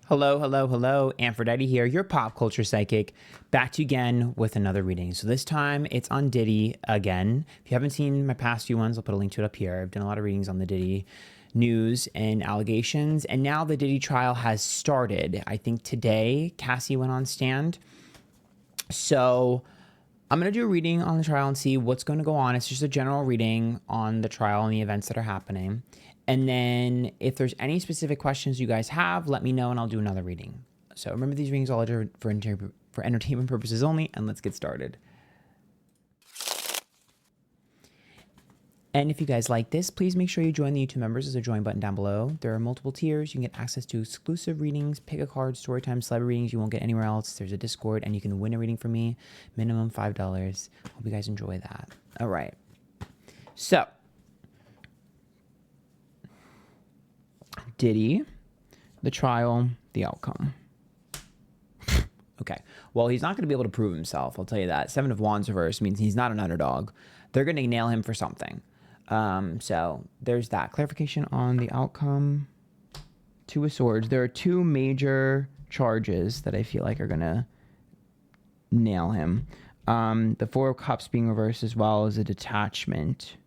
Hello, hello, hello. Antphrodite here, your pop culture psychic, back to you again with another reading. So this time it's on Diddy again. If you haven't seen my past few ones, I'll put a link to it up here. I've done a lot of readings on the Diddy news and allegations, and now the Diddy trial has started. I think today Cassie went on stand. So I'm going to do a reading on the trial and see what's going to go on. It's just a general reading on the trial and the events that are happening. And then if there's any specific questions you guys have, let me know and I'll do another reading. So remember, these readings all are for entertainment purposes only, and let's get started. And if you guys like this, please make sure you join the YouTube members. There's a join button down below. There are multiple tiers. You can get access to exclusive readings, pick a card, story time, celebrity readings you won't get anywhere else. There's a Discord, and you can win a reading from me, minimum $5. Hope you guys enjoy that. All right. So, Diddy, the trial, the outcome. Okay. Well, he's not going to be able to prove himself. I'll tell you that. Seven of Wands reverse means he's not an underdog. They're going to nail him for something. So there's that clarification on the outcome. Two of Swords. There are two major charges that I feel like are going to nail him. The Four of Cups being reversed, as well as a detachment.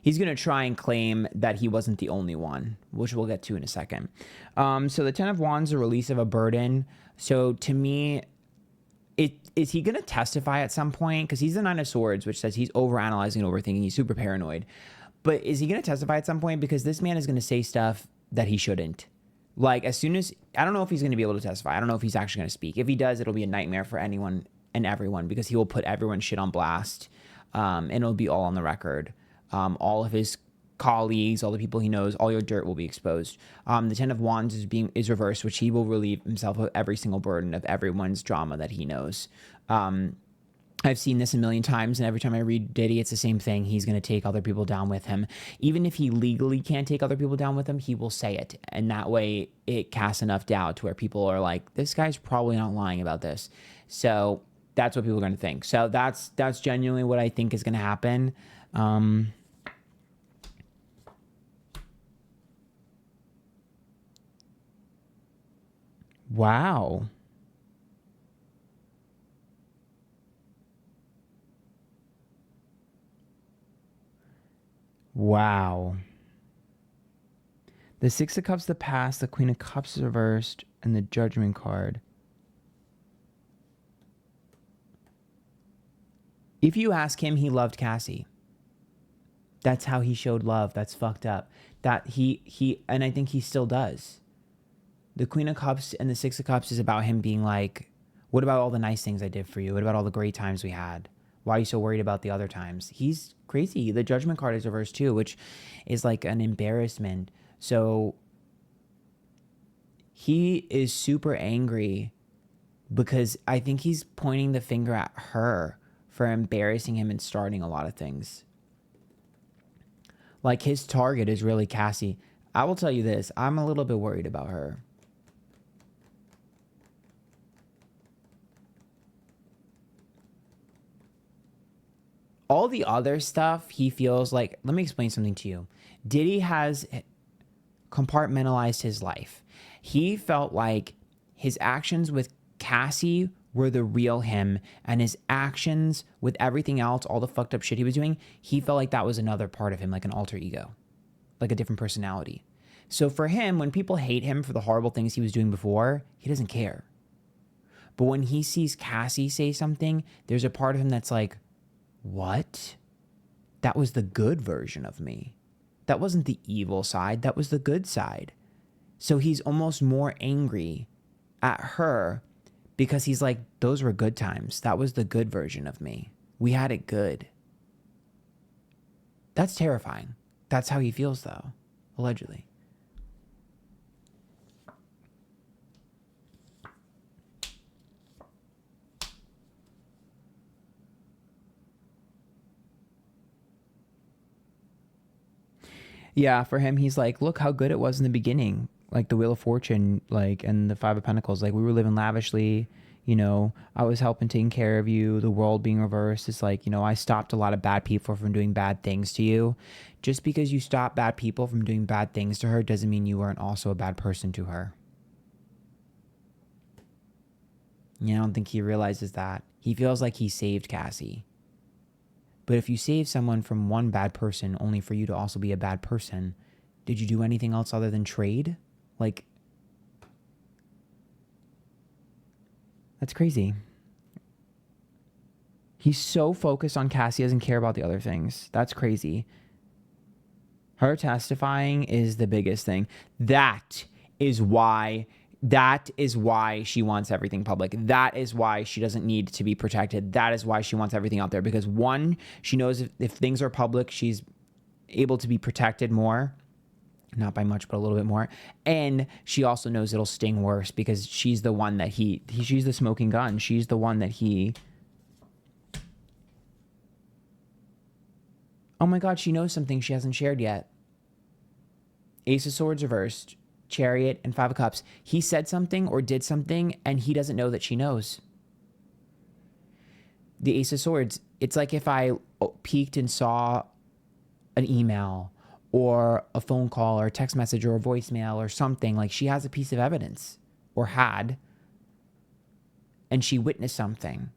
He's going to try and claim that he wasn't the only one, which we'll get to in a second. So the Ten of Wands, the release of a burden. So to me, is he going to testify at some point? Because he's the Nine of Swords, which says he's overanalyzing and overthinking. He's super paranoid. But is he going to testify at some point? Because this man is going to say stuff that he shouldn't. Like, as soon as, I don't know if he's going to be able to testify. I don't know if he's actually going to speak. If he does, it'll be a nightmare for anyone and everyone, because he will put everyone's shit on blast. And it'll be all on the record. All of his colleagues, all the people he knows, all your dirt will be exposed. The Ten of Wands is reversed, which he will relieve himself of every single burden of everyone's drama that he knows. I've seen this a million times, and every time I read Diddy, it's the same thing. He's going to take other people down with him. Even if he legally can't take other people down with him, he will say it. And that way it casts enough doubt to where people are like, this guy's probably not lying about this. So that's what people are going to think. So that's genuinely what I think is going to happen. Wow. Wow. The Six of Cups, the past, the Queen of Cups is reversed, and the Judgment card. If you ask him, he loved Cassie. That's how he showed love. That's fucked up. That and I think he still does. The Queen of Cups and the Six of Cups is about him being like, what about all the nice things I did for you? What about all the great times we had? Why are you so worried about the other times? He's crazy. The Judgment card is reversed too, which is like an embarrassment. So he is super angry because I think he's pointing the finger at her for embarrassing him and starting a lot of things. Like, his target is really Cassie. I will tell you this. I'm a little bit worried about her. All the other stuff, he feels like, let me explain something to you. Diddy has compartmentalized his life. He felt like his actions with Cassie were the real him, and his actions with everything else, all the fucked up shit he was doing, he felt like that was another part of him, like an alter ego, like a different personality. So for him, when people hate him for the horrible things he was doing before, he doesn't care. But when he sees Cassie say something, there's a part of him that's like, what? That was the good version of me. That wasn't the evil side. That was the good side. So he's almost more angry at her because he's like, those were good times. That was the good version of me. We had it good. That's terrifying. That's how he feels, though, allegedly. Yeah, for him, he's like, look how good it was in the beginning. Like the Wheel of Fortune, like, and the Five of Pentacles. Like, we were living lavishly. I was helping taking care of you. The world being reversed is like, I stopped a lot of bad people from doing bad things to you. Just because you stop bad people from doing bad things to her doesn't mean you weren't also a bad person to her. I don't think he realizes that. He feels like he saved Cassie. But if you save someone from one bad person only for you to also be a bad person, did you do anything else other than trade? Like, that's crazy. He's so focused on Cassie, doesn't care about the other things. That's crazy. Her testifying is the biggest thing. That is why she wants everything public. That is why she doesn't need to be protected. That is why she wants everything out there. Because one, she knows if things are public, she's able to be protected more. Not by much, but a little bit more. And she also knows it'll sting worse because she's the one that she's the smoking gun. She's the one that oh my God, she knows something she hasn't shared yet. Ace of Swords reversed, Chariot, and Five of Cups. He said something or did something and he doesn't know that she knows. The Ace of Swords, it's like if I peeked and saw an email or a phone call or a text message or a voicemail or something, like she has a piece of evidence or had, and she witnessed something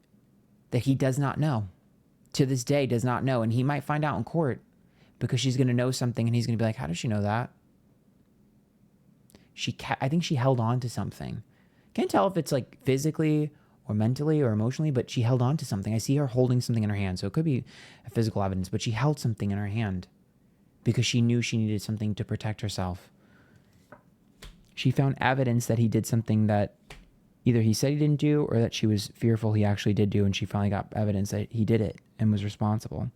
that he does not know. To this day does not know, and he might find out in court because she's going to know something and he's going to be like, how does she know that? I think she held on to something. Can't tell if it's like physically or mentally or emotionally, but she held on to something. I see her holding something in her hand, so it could be a physical evidence, but she held something in her hand because she knew she needed something to protect herself. She found evidence that he did something that either he said he didn't do or that she was fearful he actually did do, and she finally got evidence that he did it and was responsible.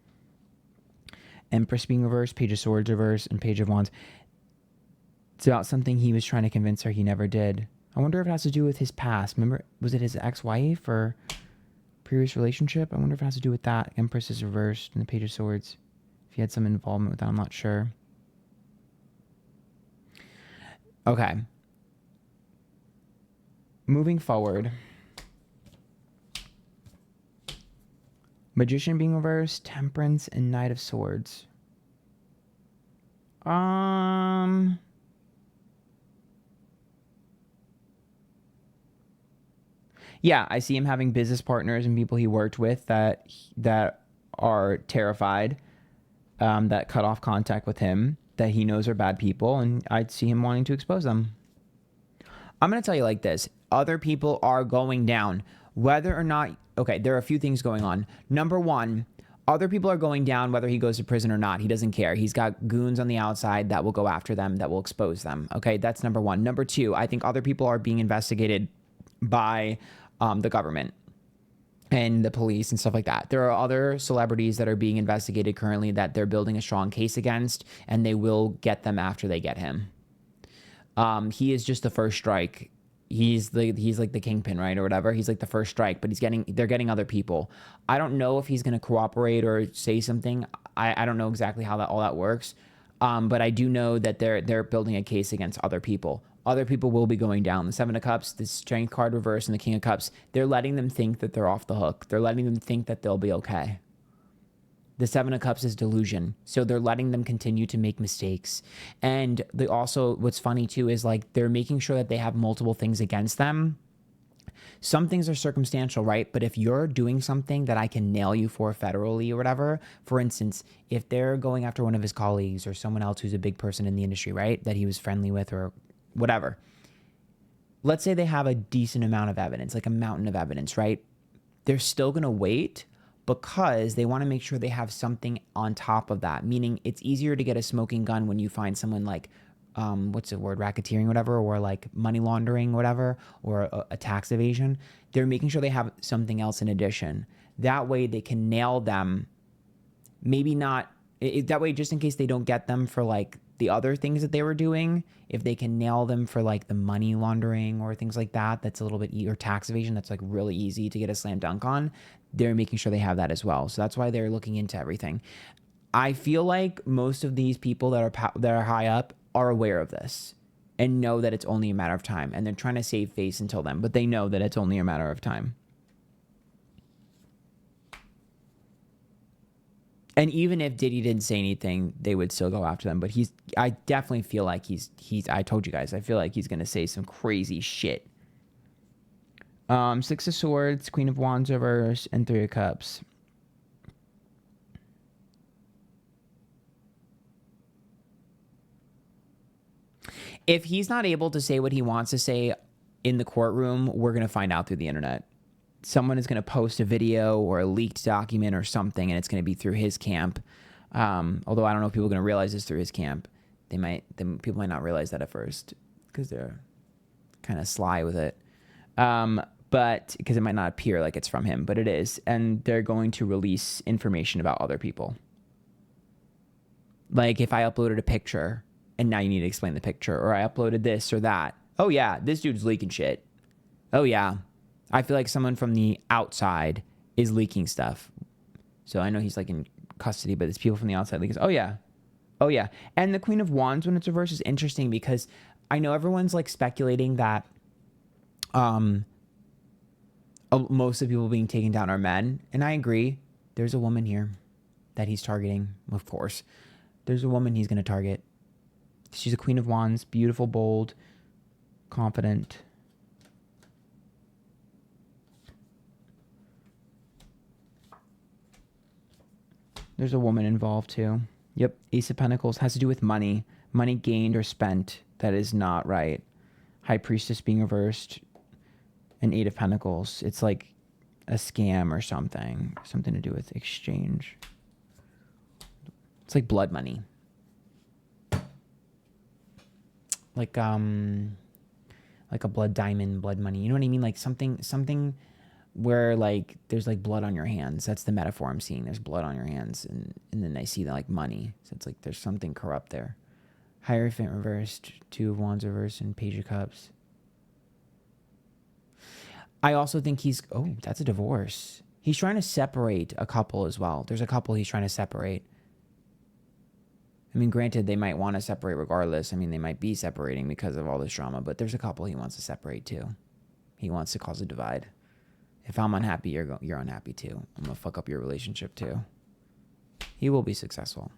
Empress being reversed, Page of Swords reversed, and Page of Wands. It's about something he was trying to convince her he never did. I wonder if it has to do with his past. Remember, was it his ex-wife or previous relationship? I wonder if it has to do with that. Empress is reversed and the Page of Swords. If he had some involvement with that, I'm not sure. Okay. Moving forward. Magician being reversed, Temperance, and Knight of Swords. Yeah, I see him having business partners and people he worked with that are terrified, that cut off contact with him, that he knows are bad people, and I'd see him wanting to expose them. I'm going to tell you like this. Other people are going down. Whether or not... Okay, there are a few things going on. Number one, other people are going down whether he goes to prison or not. He doesn't care. He's got goons on the outside that will go after them, that will expose them. Okay, that's number one. Number two, I think other people are being investigated by the government and the police and stuff like that. There are other celebrities that are being investigated currently that they're building a strong case against, and they will get them after they get him. He is just the first strike. He's like the kingpin, right, or whatever. He's like the first strike, but they're getting other people. I don't know if he's going to cooperate or say something. I don't know exactly how all that works. But I do know that they're building a case against other people. Other people will be going down. The Seven of Cups, the Strength card reverse, and the King of Cups, they're letting them think that they're off the hook. They're letting them think that they'll be okay. The Seven of Cups is delusion. So they're letting them continue to make mistakes. And they also, what's funny too, is like they're making sure that they have multiple things against them. Some things are circumstantial, right? But if you're doing something that I can nail you for federally or whatever, for instance, if they're going after one of his colleagues or someone else who's a big person in the industry, right, that he was friendly with or whatever, let's say they have a decent amount of evidence, like a mountain of evidence, right? They're still going to wait because they want to make sure they have something on top of that, meaning it's easier to get a smoking gun when you find someone like, what's the word, racketeering, whatever, or like money laundering, whatever, or a tax evasion. They're making sure they have something else in addition. That way they can nail them. Maybe not, that way just in case they don't get them for like the other things that they were doing, if they can nail them for like the money laundering or things like that, that's a little bit, or tax evasion, that's like really easy to get a slam dunk on. They're making sure they have that as well. So that's why they're looking into everything. I feel like most of these people that are high up are aware of this, and know that it's only a matter of time. And they're trying to save face until then, but they know that it's only a matter of time. And even if Diddy didn't say anything, they would still go after them. But I definitely feel like I told you guys, I feel like he's going to say some crazy shit. Six of Swords, Queen of Wands reverse, and Three of Cups. If he's not able to say what he wants to say in the courtroom, we're going to find out through the internet. Someone is going to post a video or a leaked document or something, and it's going to be through his camp. Although I don't know if people are going to realize this through his camp. People might not realize that at first because they're kind of sly with it. But because it might not appear like it's from him, but it is. And they're going to release information about other people. Like if I uploaded a picture and now you need to explain the picture, or I uploaded this or that. Oh yeah, this dude's leaking shit. Oh yeah. I feel like someone from the outside is leaking stuff. So I know he's like in custody, but there's people from the outside leaking. Oh yeah. Oh yeah. And the Queen of Wands when it's reversed is interesting because I know everyone's like speculating that most of the people being taken down are men. And I agree. There's a woman here that he's targeting, of course. There's a woman he's going to target. She's a Queen of Wands, beautiful, bold, confident. There's a woman involved too. Yep. Ace of Pentacles has to do with money. Money gained or spent. That is not right. High Priestess being reversed. And Eight of Pentacles. It's like a scam or something. Something to do with exchange. It's like blood money. Like a blood diamond, blood money. You know what I mean? Like something where like there's like blood on your hands. That's the metaphor I'm seeing. There's blood on your hands, and then I see that like money. So it's like there's something corrupt there. Hierophant reversed, Two of Wands reversed, and Page of Cups. I also think that's a divorce. He's trying to separate a couple as well. There's a couple he's trying to separate. I mean, granted, they might want to separate regardless. I mean, they might be separating because of all this drama, but there's a couple he wants to separate too. He wants to cause a divide. If I'm unhappy, you're unhappy too. I'm going to fuck up your relationship too. He will be successful.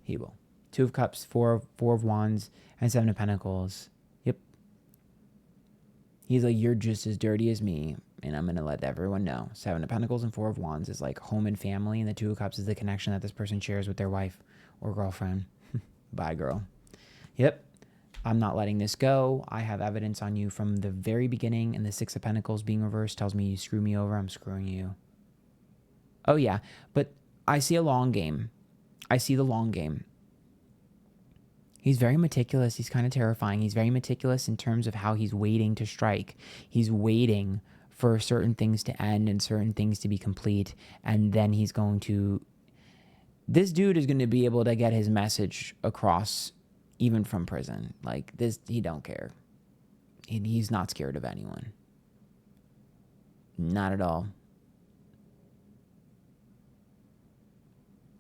He will. Two of Cups, four of Wands, and Seven of Pentacles. Yep. He's like, you're just as dirty as me, and I'm going to let everyone know. Seven of Pentacles and Four of Wands is like home and family, and the Two of Cups is the connection that this person shares with their wife or girlfriend. Bye, girl. Yep. I'm not letting this go. I have evidence on you from the very beginning, and the Six of Pentacles being reversed tells me you screw me over, I'm screwing you. Oh, yeah. But I see a long game. I see the long game. He's very meticulous. He's kind of terrifying. He's very meticulous in terms of how he's waiting to strike. He's waiting for certain things to end and certain things to be complete. And then he's going to... This dude is going to be able to get his message across even from prison. Like this, he don't care. He's not scared of anyone. Not at all.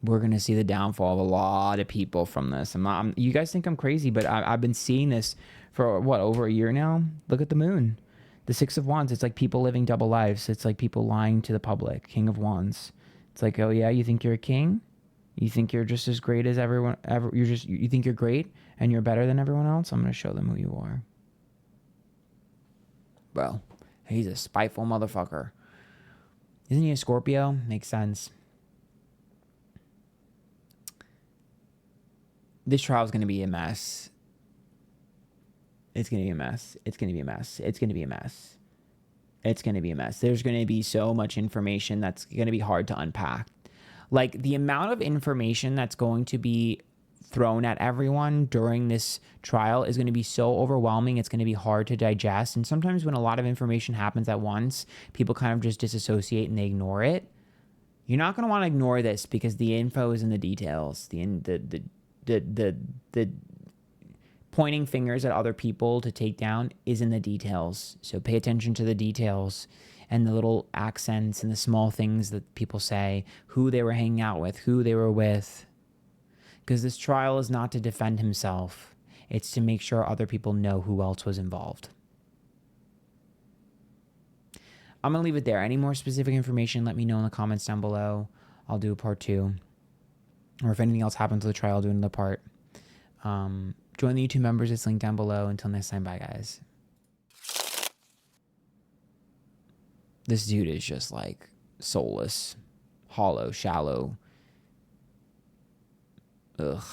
We're going to see the downfall of a lot of people from this. You guys think I'm crazy, but I've been seeing this for, over a year now? Look at the moon. The Six of Wands, it's like people living double lives. It's like people lying to the public. King of Wands. It's like, oh yeah, you think you're a king? You think you're just as great as everyone ever? You think you're great and you're better than everyone else? I'm going to show them who you are. Bro, he's a spiteful motherfucker. Isn't he a Scorpio? Makes sense. This trial is going to be a mess. It's going to be a mess. It's going to be a mess. It's going to be a mess. It's going to be a mess. There's going to be so much information that's going to be hard to unpack. Like the amount of information that's going to be thrown at everyone during this trial is going to be so overwhelming. It's going to be hard to digest. And sometimes when a lot of information happens at once, people kind of just disassociate and they ignore it. You're not going to want to ignore this because the info is in the details. The pointing fingers at other people to take down is in the details. So pay attention to the details and the little accents and the small things that people say, who they were hanging out with, who they were with. Because this trial is not to defend himself. It's to make sure other people know who else was involved. I'm going to leave it there. Any more specific information, let me know in the comments down below. I'll do a part 2. Or if anything else happens to the trial, I'll do another part. Join the YouTube members. It's linked down below. Until next time, bye, guys. This dude is just like soulless, hollow, shallow. Ugh.